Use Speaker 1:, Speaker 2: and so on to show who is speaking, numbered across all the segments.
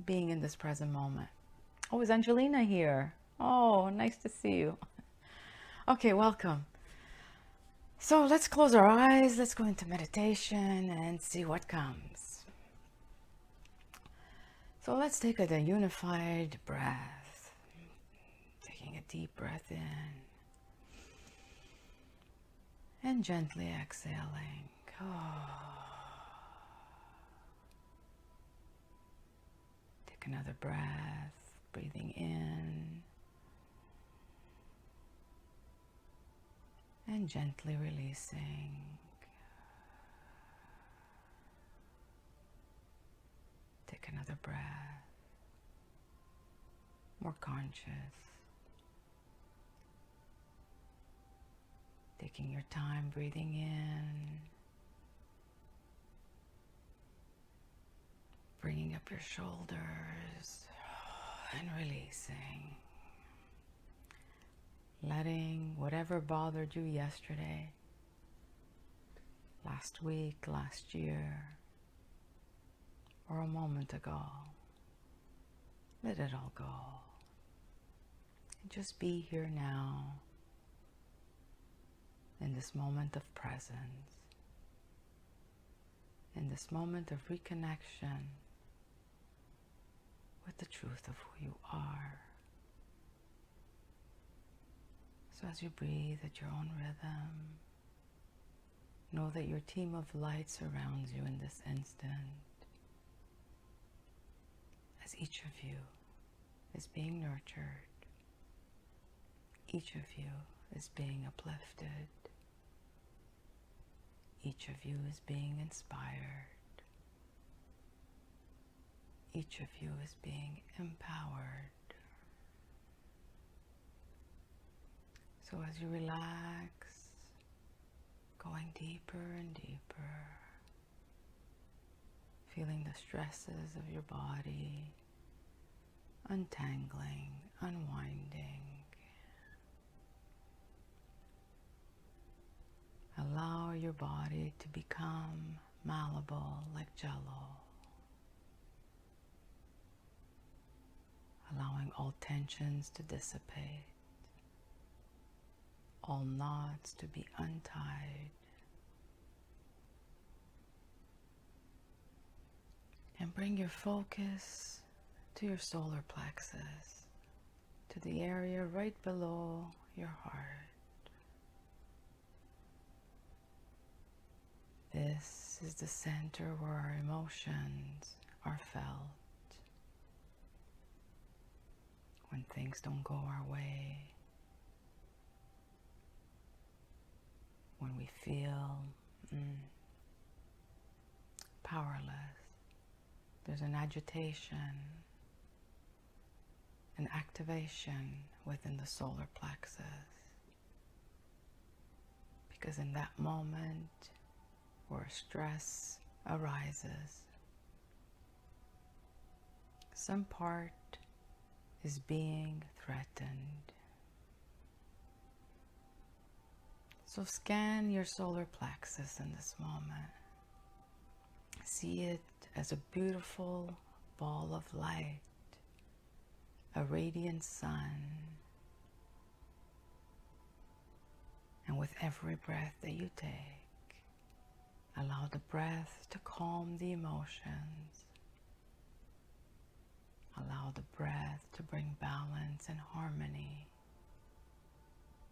Speaker 1: being in this present moment. Oh, is Angelina here? Oh, nice to see you. Okay, welcome. So let's close our eyes, let's go into meditation and see what comes. So let's take a unified breath. Taking a deep breath in and gently exhaling. Take another breath, breathing in and gently releasing. Take another breath, more conscious. Taking your time breathing in, bringing up your shoulders and releasing. Letting whatever bothered you yesterday, last week, last year, or a moment ago, let it all go. And just be here now, in this moment of presence, in this moment of reconnection with the truth of who you are. So as you breathe at your own rhythm, know that your team of light surrounds you in this instant, as each of you is being nurtured, each of you is being uplifted, each of you is being inspired, each of you is being empowered. So as you relax, going deeper and deeper, feeling the stresses of your body untangling, unwinding. Allow your body to become malleable like jello, allowing all tensions to dissipate, all knots to be untied, and bring your focus to your solar plexus, to the area right below your heart. This is the center where our emotions are felt. When things don't go our way, when we feel powerless, there's an agitation, an activation within the solar plexus. Because in that moment where stress arises, some part is being threatened. So scan your solar plexus in this moment. See it as a beautiful ball of light, a radiant sun. And with every breath that you take, allow the breath to calm the emotions. Allow the breath to bring balance and harmony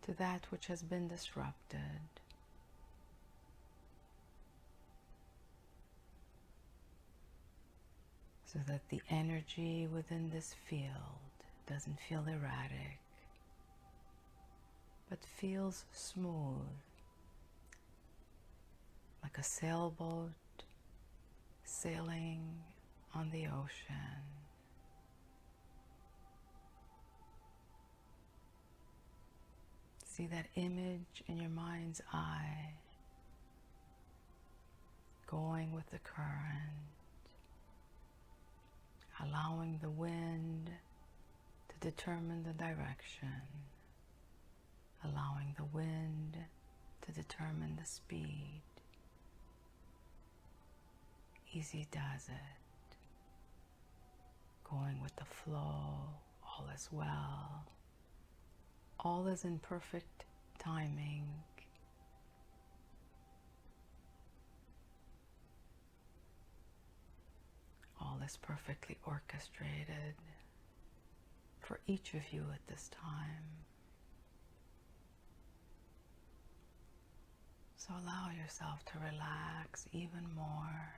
Speaker 1: to that which has been disrupted. So that the energy within this field doesn't feel erratic, but feels smooth, like a sailboat sailing on the ocean. See that image in your mind's eye, going with the current, allowing the wind to determine the direction, allowing the wind to determine the speed. Easy does it. going with the flow. All is well. All is in perfect timing. All is perfectly orchestrated for each of you at this time. So allow yourself to relax even more.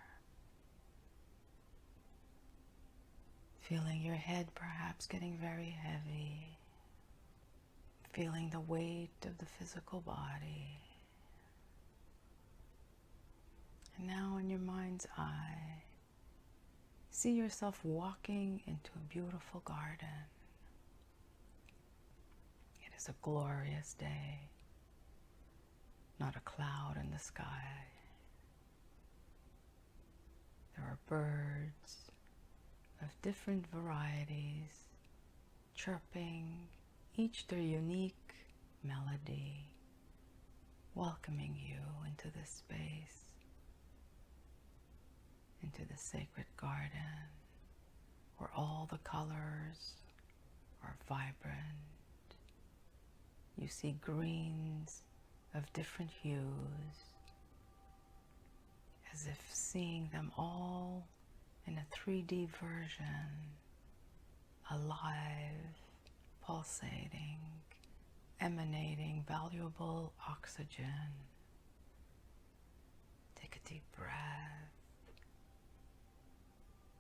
Speaker 1: Feeling your head perhaps getting very heavy. Feeling the weight of the physical body. And now in your mind's eye, see yourself walking into a beautiful garden. It is a glorious day, not a cloud in the sky. There are birds of different varieties, chirping, each their unique melody, welcoming you into this space, into the sacred garden, where all the colors are vibrant. You see greens of different hues, as if seeing them all in a 3D version, alive, pulsating, emanating valuable oxygen. Take a deep breath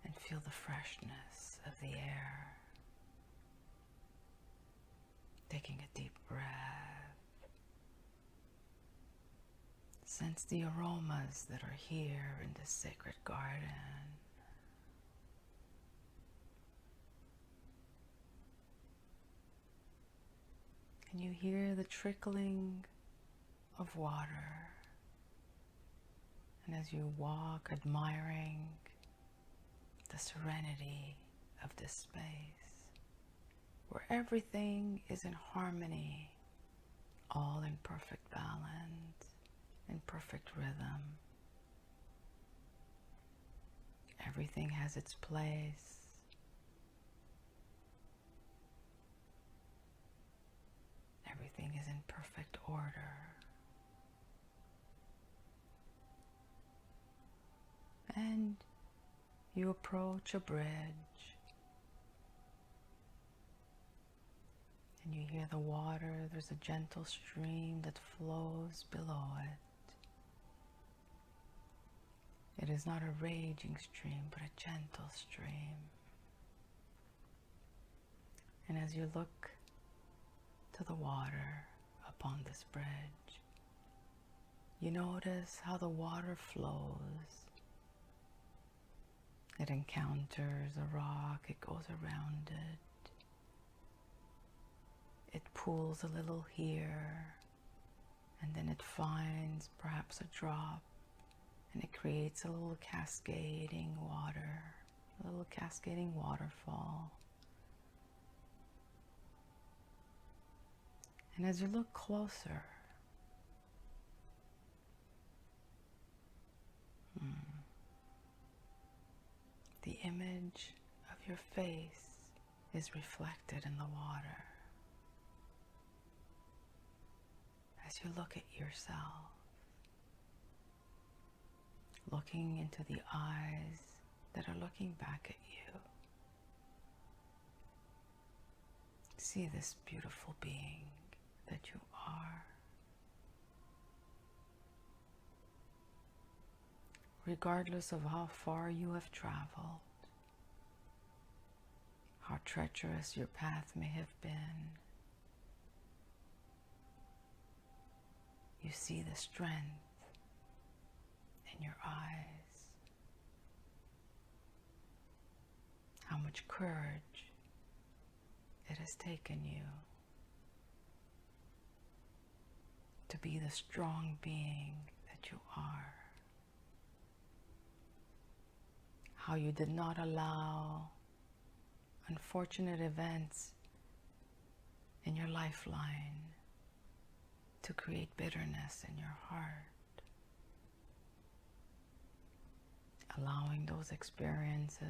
Speaker 1: and feel the freshness of the air. Taking a deep breath. Sense the aromas that are here in this sacred garden. And you hear the trickling of water. And as you walk, admiring the serenity of this space, where everything is in harmony, all in perfect balance, in perfect rhythm. Everything has its place. Everything is in perfect order. And you approach a bridge, and you hear the water. There's a gentle stream that flows below it. It is not a raging stream, but a gentle stream. And as you look to the water upon this bridge, you notice how the water flows. It encounters a rock, it goes around it. It pools a little here, and then it finds perhaps a drop, and it creates a little cascading water, a little cascading waterfall. And as you look closer, the image of your face is reflected in the water. As you look at yourself, looking into the eyes that are looking back at you, see this beautiful being that you are. Regardless of how far you have traveled, how treacherous your path may have been, you see the strength in your eyes, how much courage it has taken you to be the strong being that you are. How you did not allow unfortunate events in your lifeline to create bitterness in your heart. Allowing those experiences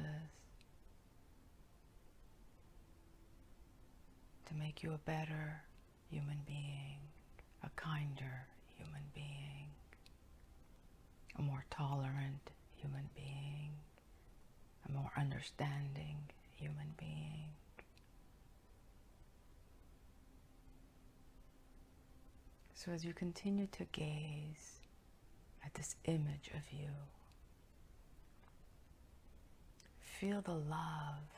Speaker 1: to make you a better human being, a kinder human being, a more tolerant human being, a more understanding human being. So as you continue to gaze at this image of you, feel the love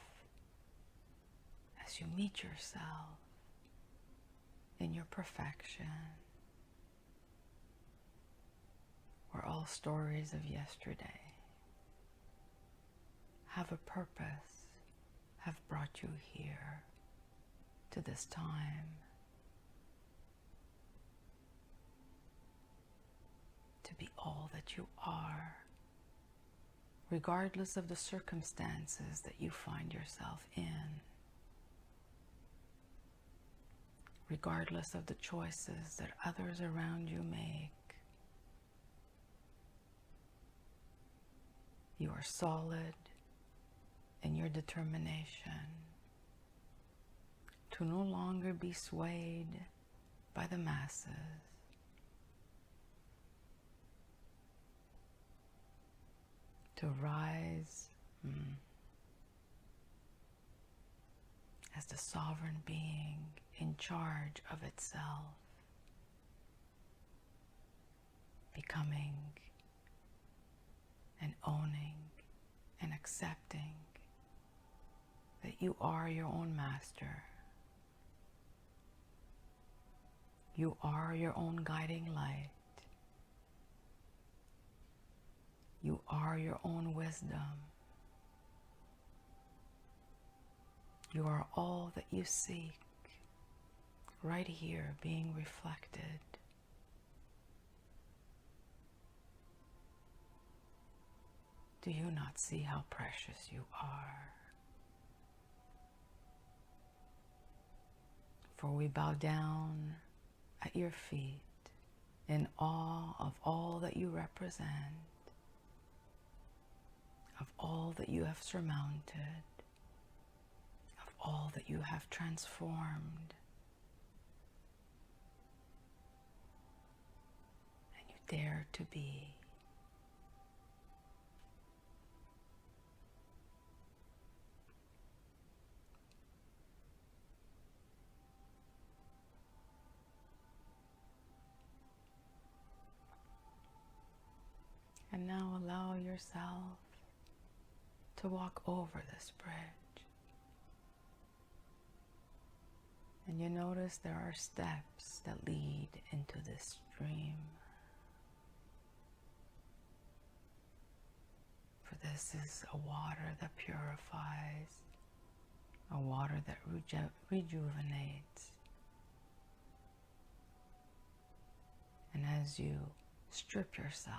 Speaker 1: as you meet yourself in your perfection, where all stories of yesterday have a purpose, have brought you here to this time, to be all that you are, regardless of the circumstances that you find yourself in, regardless of the choices that others around you make. You are solid in your determination to no longer be swayed by the masses, to rise as the sovereign being in charge of itself, becoming and owning and accepting that you are your own master. You are your own guiding light. You are your own wisdom. You are all that you seek, right here being reflected. Do you not see how precious you are? For we bow down at your feet in awe of all that you represent, of all that you have surmounted, of all that you have transformed. And you dare to be. And now allow yourself to walk over this bridge. And you notice there are steps that lead into this stream. For this is a water that purifies, a water that rejuvenates. And as you strip yourself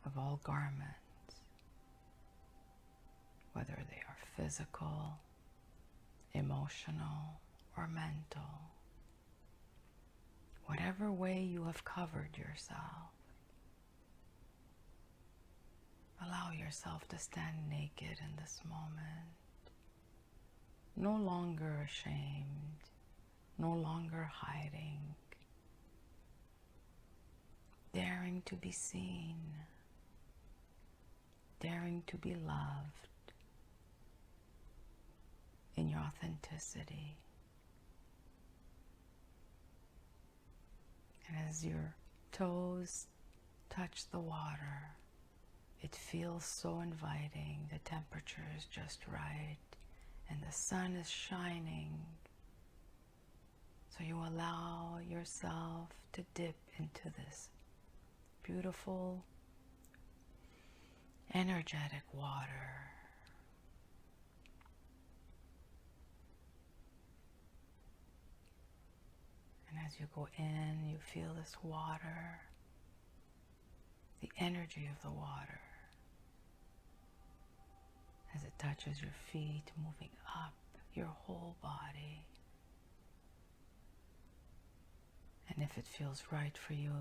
Speaker 1: of all garments, whether they are physical, emotional, or mental, whatever way you have covered yourself, allow yourself to stand naked in this moment, no longer ashamed, no longer hiding, daring to be seen, daring to be loved in your authenticity. And as your toes touch the water, it feels so inviting. The temperature is just right and the sun is shining. So you allow yourself to dip into this beautiful, energetic water. And as you go in, you feel this water, the energy of the water, as it touches your feet, moving up your whole body. And if it feels right for you,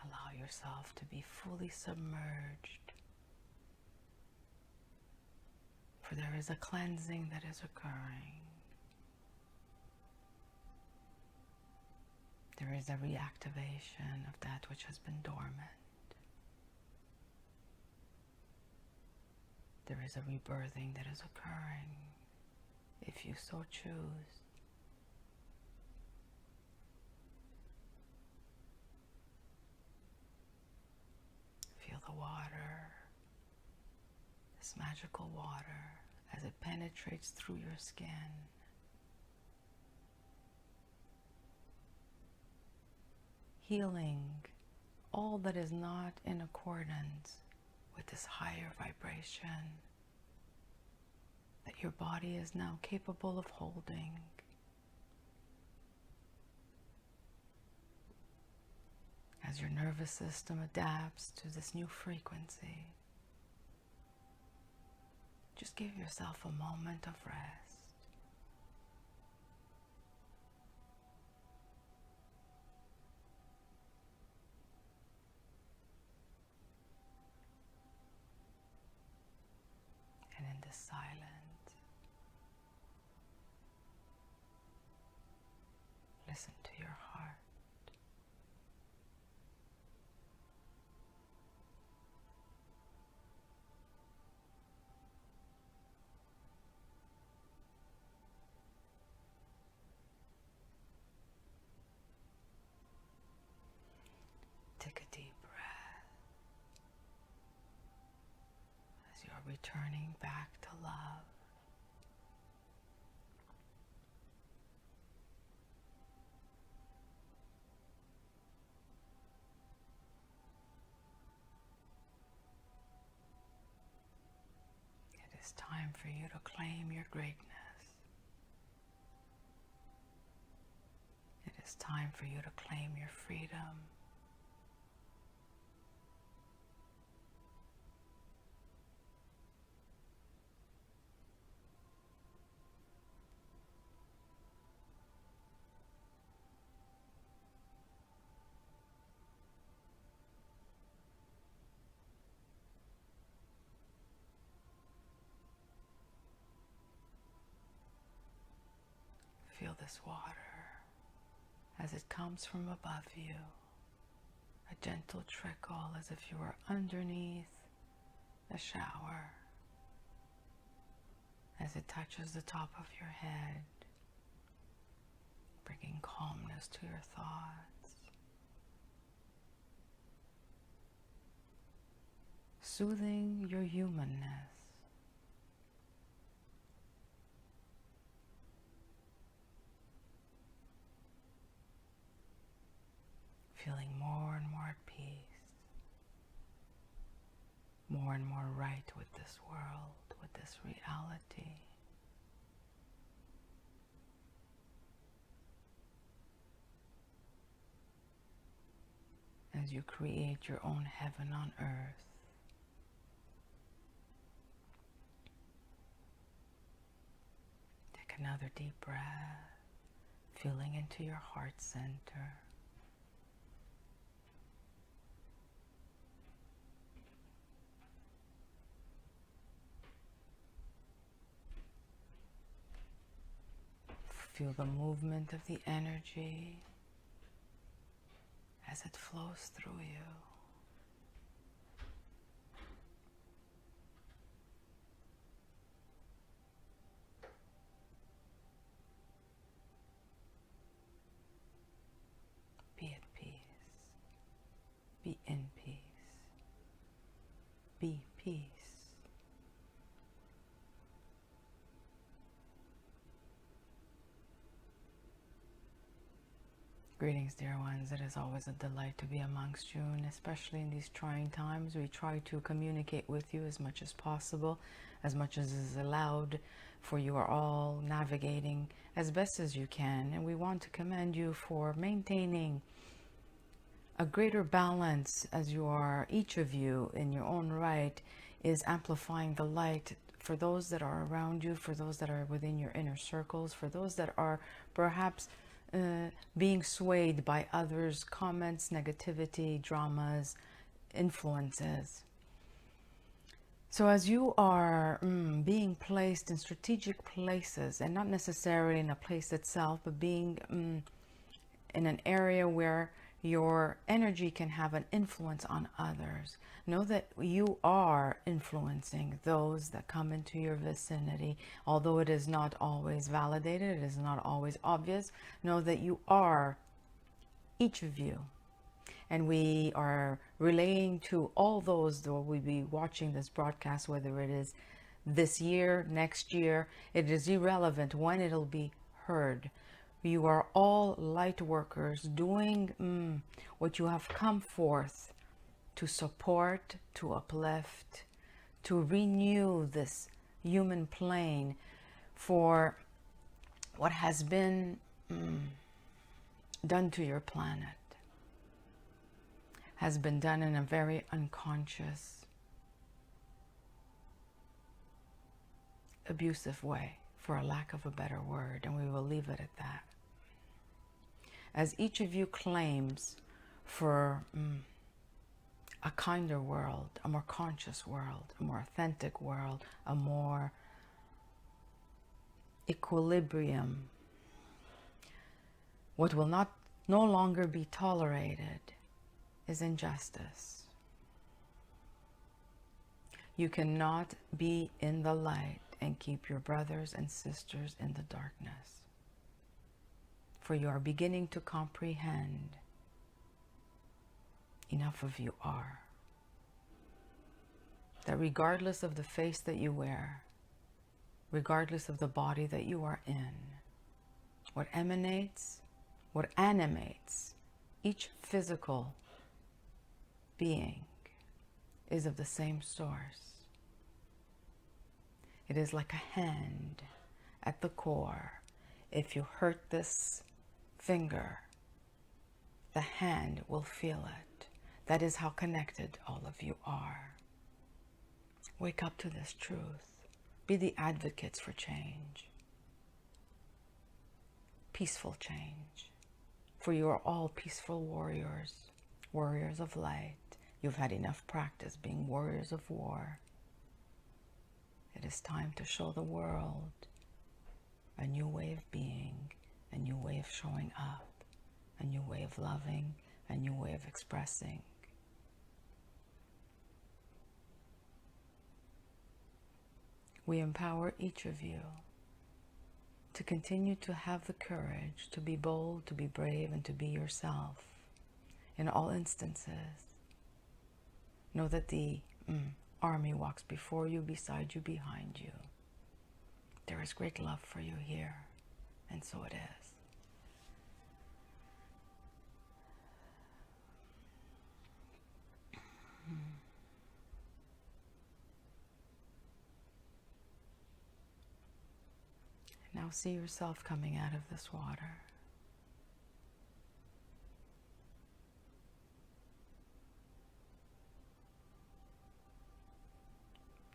Speaker 1: allow yourself to be fully submerged for there is a cleansing that is occurring. There is a reactivation of that which has been dormant. There is a rebirthing that is occurring, if you so choose. Feel the water, this magical water, as it penetrates through your skin. Healing all that is not in accordance with this higher vibration that your body is now capable of holding. As your nervous system adapts to this new frequency, just give yourself a moment of rest. And in this silence, listen to your heart. Take a deep breath as you are returning back to love. It is time for you to claim your greatness. It is time for you to claim your freedom. Feel this water as it comes from above you, a gentle trickle as if you were underneath a shower, as it touches the top of your head, bringing calmness to your thoughts, soothing your humanness. Feeling more and more at peace, more and more right with this world, with this reality. As you create your own heaven on earth. Take another deep breath, feeling into your heart center. Feel the movement of the energy as it flows through you. Be at peace. Be in peace. Be peace. Greetings, dear ones. It is always a delight to be amongst you, and especially in these trying times, we try to communicate with you as much as possible, as much as is allowed, for you are all navigating as best as you can, and we want to commend you for maintaining a greater balance as you are, each of you in your own right, is amplifying the light for those that are around you, for those that are within your inner circles, for those that are perhaps being swayed by others' comments, negativity, dramas, influences. So as you are being placed in strategic places, and not necessarily in a place itself, but being in an area where your energy can have an influence on others, know that you are influencing those that come into your vicinity. Although it is not always validated, it is not always obvious, know that you are, each of you. And we are relaying to all those that will be watching this broadcast, whether it is this year, next year, it is irrelevant when it'll be heard. You are all light workers doing what you have come forth to support, to uplift, to renew this human plane for what has been done to your planet. Has been done in a very unconscious, abusive way, for a lack of a better word, and we will leave it at that. As each of you claims for a kinder world, a more conscious world, a more authentic world, a more equilibrium, what will no longer be tolerated is injustice. You cannot be in the light and keep your brothers and sisters in the darkness. For you are beginning to comprehend, enough of you are, that regardless of the face that you wear, regardless of the body that you are in, what emanates, what animates each physical being is of the same source. It is like a hand at the core. If you hurt this finger, the hand will feel it. That is how connected all of you are. Wake up to this truth. Be the advocates for change. Peaceful change. For you are all peaceful warriors, warriors of light. You've had enough practice being warriors of war. It is time to show the world a new way of being, a new way of showing up, a new way of loving, a new way of expressing. We empower each of you to continue to have the courage to be bold, to be brave, and to be yourself in all instances. Know that the army walks before you, beside you, behind you. There is great love for you here, and so it is. Now see yourself coming out of this water.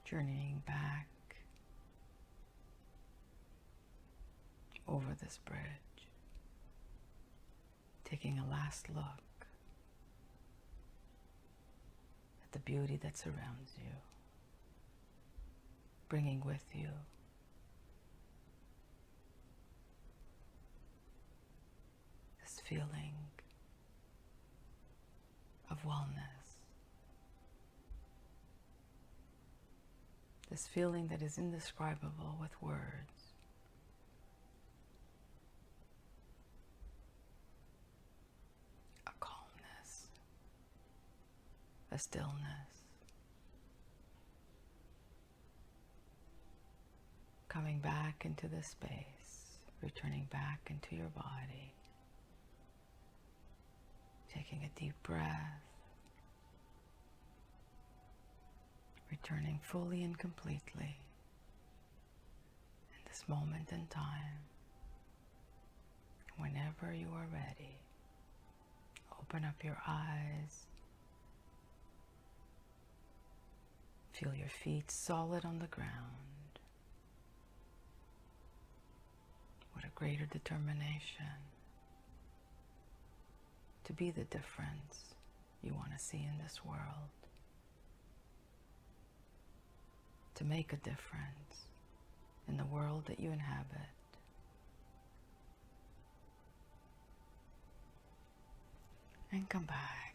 Speaker 1: Journeying back over this bridge, taking a last look at the beauty that surrounds you, bringing with you this feeling of wellness, this feeling that is indescribable with words. A calmness, a stillness, coming back into this space, returning back into your body, taking a deep breath, returning fully and completely in this moment in time. Whenever you are ready, open up your eyes, feel your feet solid on the ground. What a greater determination to be the difference you want to see in this world. to make a difference in the world that you inhabit. And come back.